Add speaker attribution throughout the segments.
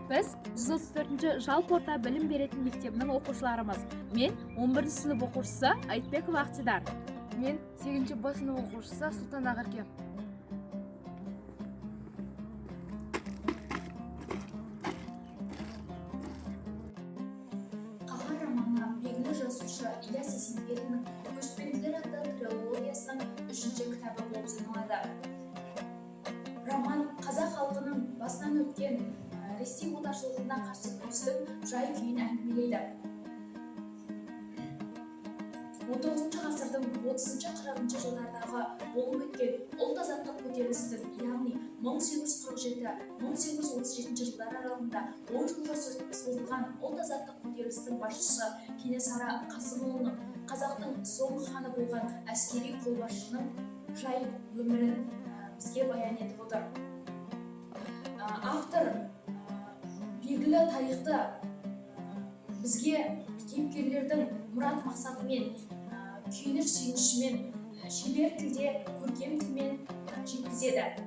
Speaker 1: Біз 134 жалпы орта білім беретін мектебінің оқушыларымыз. Мен 11 сынып оқушысы Айтбеков Ақтидар.
Speaker 2: Мен 8 Б сынып оқушысы Сұлтан Ағарке.
Speaker 3: Қаһар романы белгілі жазушы Ілияс Есенберлиннің «Көшпенділер» атты трилогиясының 3-ші кітабы болып саналады. Роман қазақ халқының басынан өткен Ресей отаршылдығына қарсы күрестің жай-күйін әңгімелейді. 19 ғасырдың 30-40 жылдардағы болып өткен ұлт-азаттық көтерілістің, яғни 1847-1837 жылдар аралығында 10 жылға созылған ұлт-азаттық көтерілістің басшысы Кенесары Қасымұлының, қазақтың соңғы ханы болған әскери қолбасшының жай өмірін бізге баян етіп отыр. Автор белгілі тарихты бізге кейіпкерлердің мұрат мақсатымен, күйініш сүйінішімен, шебер тілде, көркем тілмен жеткізеді.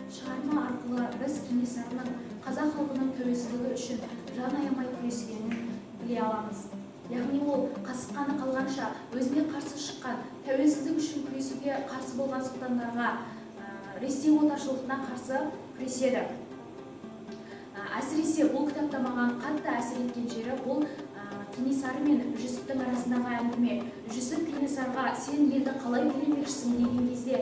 Speaker 3: Шығарма арқылы біз Кенесарының қазақ халқының тәуелсіздігі үшін жан аямай күрескенін біле аламыз. Яғни ол қасық қаны қалғанша өзіне қарсы шыққан, тәуелсіздік үшін күресуге қарсы болған сұлтандарға, Ресей отаршылдығына қарсы күреседі. Әсіресе бұл кітапта маған қатты әсер еткен жері бұл Кенесары мен Жүсіптің арасындағы әңгіме. Жүсіп Кенесарға сен елді қалай билемекшісің деген кезде,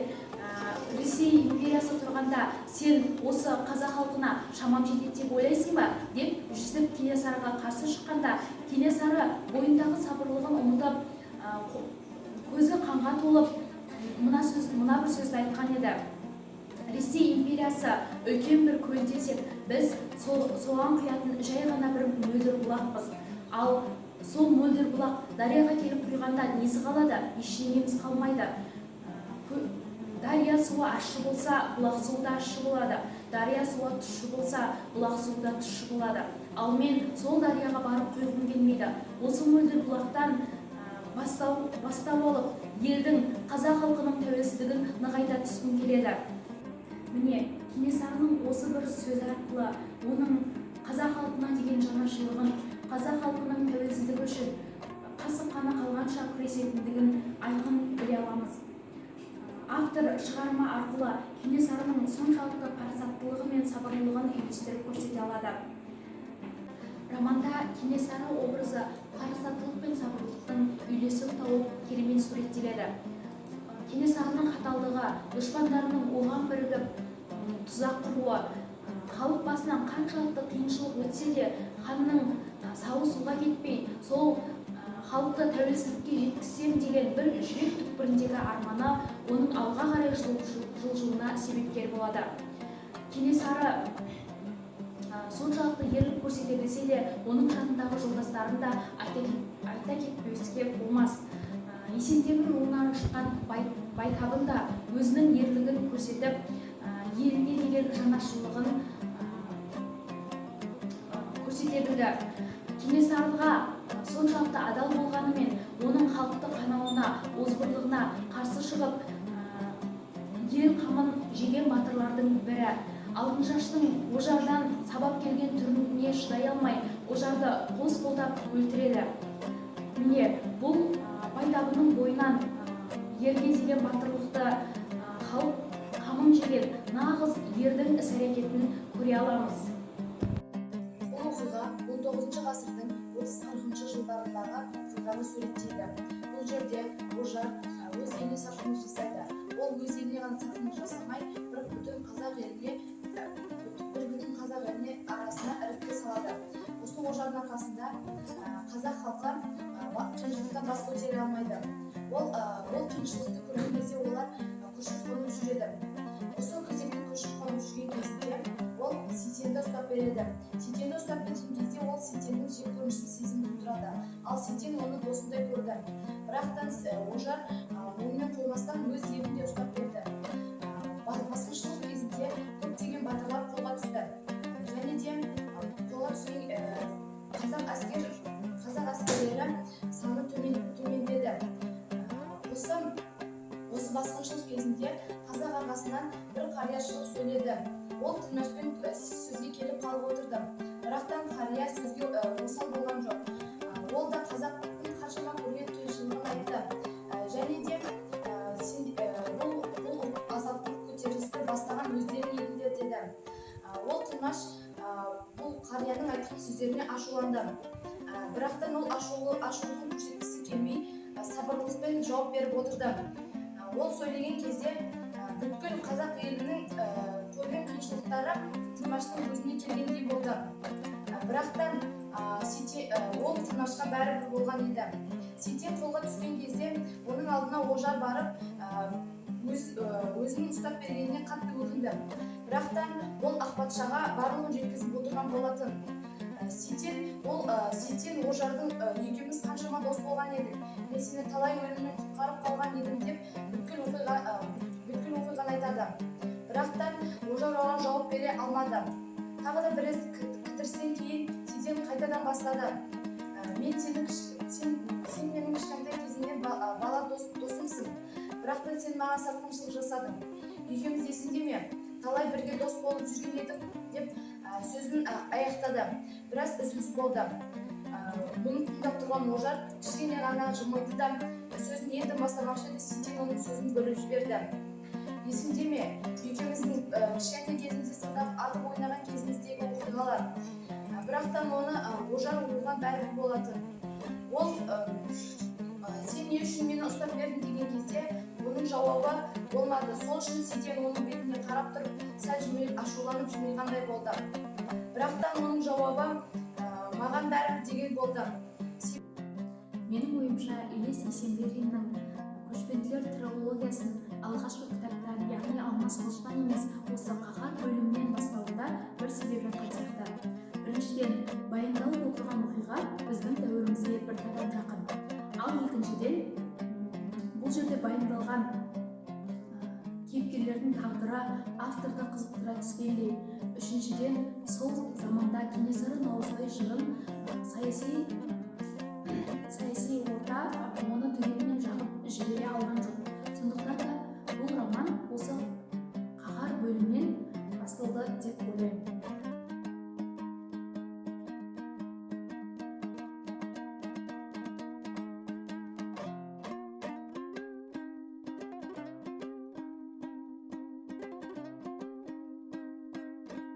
Speaker 3: Ресей империясы тұрғанда сен осы қазақ халқына шамам жетеді деп ойлайсың ба деп Жүсіп Кенесарыға қарсы шыққанда, Кенесары бойындағы сабырлығын ұмытып, көзі қанға толып мына бір сөзді айтқан еді. Ресей империясы үлкен бір көл десек, біз соған құятын жай ғана бір мөлдір бұлақпыз. Ал сол мөлдір бұлақ дарияға келіп құйғанда несі қалады? Ештеңеміз қалмайды. Дария суы ащы болса, бұлақ суы да ащы болады. Дария суы тұщы болса, бұлақ суы да тұщы болады. Ал мен сол дарияға барып құйғым келмейді. Осы мөлдір бұлақтан бастау алып, елдің, қазақ халқының тәуелсіздігін нығайта түскім келеді. Міне, Кенесарының осы бір сөзі арқылы оның қазақ халқына деген жанашырлығын, қазақ халқының тәуелсіздігі үшін қасық қаны қалғанша күресетіндігін айқын біле аламыз. Автор шығарма арқылы Кенесарының соншалықты парасаттылығы мен сабырлылығын үйлестіріп көрсете алады. Романда Кенесары образы парасаттылық пен сабырлықтың үйлесім тауып керемет суреттеледі. Кенесарының қаталдығы, дұшпандарының оған бірігіп тұзақ құруы, халық басынан қаншалықты қиыншылық өтсе де ханның сауы суға кетпей, сол халықты тәуелсіздікке жеткізсем деген бір жүрек түкпіріндегі арманы оның алға қарай жылжуына себепкер болады. Кенесары соншалықты ерлік көрсете білсе де, оның жанындағы жолдастарын да айта кетпеуге болмас. Есентемір руынан шыққан байтабын да өзінің ерлігін көрсетіп, еліне деген жанашырлығын көрсете білді. Кенесарыға соншалықты адал болғанымен, оның халықты қанауына, озбырлығына қарсы шығып, ел қамын жеген батырлардың бірі. Алтыншаштың Ожардан сабап келген түріне шыдай алмай, Ожарды қос қолдап өлтіреді. Міне, бұл байтабынның бойынан ерге деген батырлықты, халық қамын жеген нағыз ердің іс-әрекетін көре аламыз. Бұл оқиға 19 ғасырдың 30-40 жылдарындағы оқиғаны суреттейді. Бұл жерде Ожар өз еліне сатқындық жасайды. Ол өз еліне ғана сатқындық жасамай, бір бүтін қазақ еліне арасына іріткі салады. Осы Ожардың арқасында қазақ халқы қиыншылықтан бас көтере алмайды. Ол қиыншылықты көрген кезде олар көшіп-қонып жүреді. Осы кезеңде көшіп-қонып жүрген кезінде ол Сейтенді ұстап береді. Сейтенді ұстап берген кезде ол Сейтеннің жек көрінішін сезініп тұрады. Ал Сейтен оны досындай көрді. Бірақтан Ожар онымен қоймастан өз елінде ұстап берді. Басқыншылық кезінде көптеген батырлар қолға түсті. Және де қолға түскен қазақ әскерлері саны төмендеді. Осы басқыншылық кезінде қазақ арасынан бір қария шығып сөйледі. Ол тілмашпен сөзге
Speaker 4: айтқан сөздеріне ашуланды. Бірақтан ол ашуын көрсеткісі келмей сабырлықпен жауап беріп отырды. Ол сөйлеген кезде бүткіл қазақ елінің көрген қиыншылықтары Тілмаштың өзіне келгендей болды. Бірақтан ол Тілмашқа бәрібір болған еді. Сейтен қолға түскен кезде оның алдына Ожар барып өзінің ұстап бергеніне қатты өкінді. Бірақтан ол Ақпатшаға барлығын жеткізіп отырған болатын. Сейтен Ожардың екеуміз қаншама дос болған едік, мен сені талай өлімнен құтқарып қалған едім деп бүткіл оқиғаны айтады. Бірақтан Ожар оған жауап бере алмады. Тағы да біраз кідірістен кейін Сейтен қайтадан бастады. Сен менің кішкентай кезімнен бала досымсың, бірақтан сен маған сатқыншылық жасадың. Екеуміз есіңде ме? Талай бірге дос болып жүрген едік деп сөзін аяқтады. Біраз үзіліс болды. Бұны тыңдап тұрған Ожар кішкене ғана жымиды да сөзін енді бастамақшы еді. Сейтен оның сөзін бөліп жіберді. Есіңде ме? Екеуміздің кішкентай кезімізде сыртақ атып ойнаған кезіміздегі оқиғалар. Бірақтан оны Ожар оған бәрібір болатын. Ол сен не үшін мені ұстап бердің деген кезде оның жауабы болмады. Сол үшін Сейтен оның бетіне қарап тұрып, сәл жымиып ашуланып жымиғандай болды. Бірақтан оның жауабы маған бәрібір деген болды.
Speaker 1: Менің ойымша Елес Есенберлиннің көшпенділер трилогиясын алғашқы кітаптан, яғни Алмас қылыштан емес, осы қаһар бөлімінен бастауында бір себеп жатқан сияқты. Біріншіден, баяндалып отырған оқиға біздің дәуірімізге бір табан жақын. Ал екіншіден, бұл жерде баяндалған кейіпкерлердің тағдыры авторды қызықтыра түскендей. Үшіншіден, сол заманда Кенесары Наурызбай жырын саяси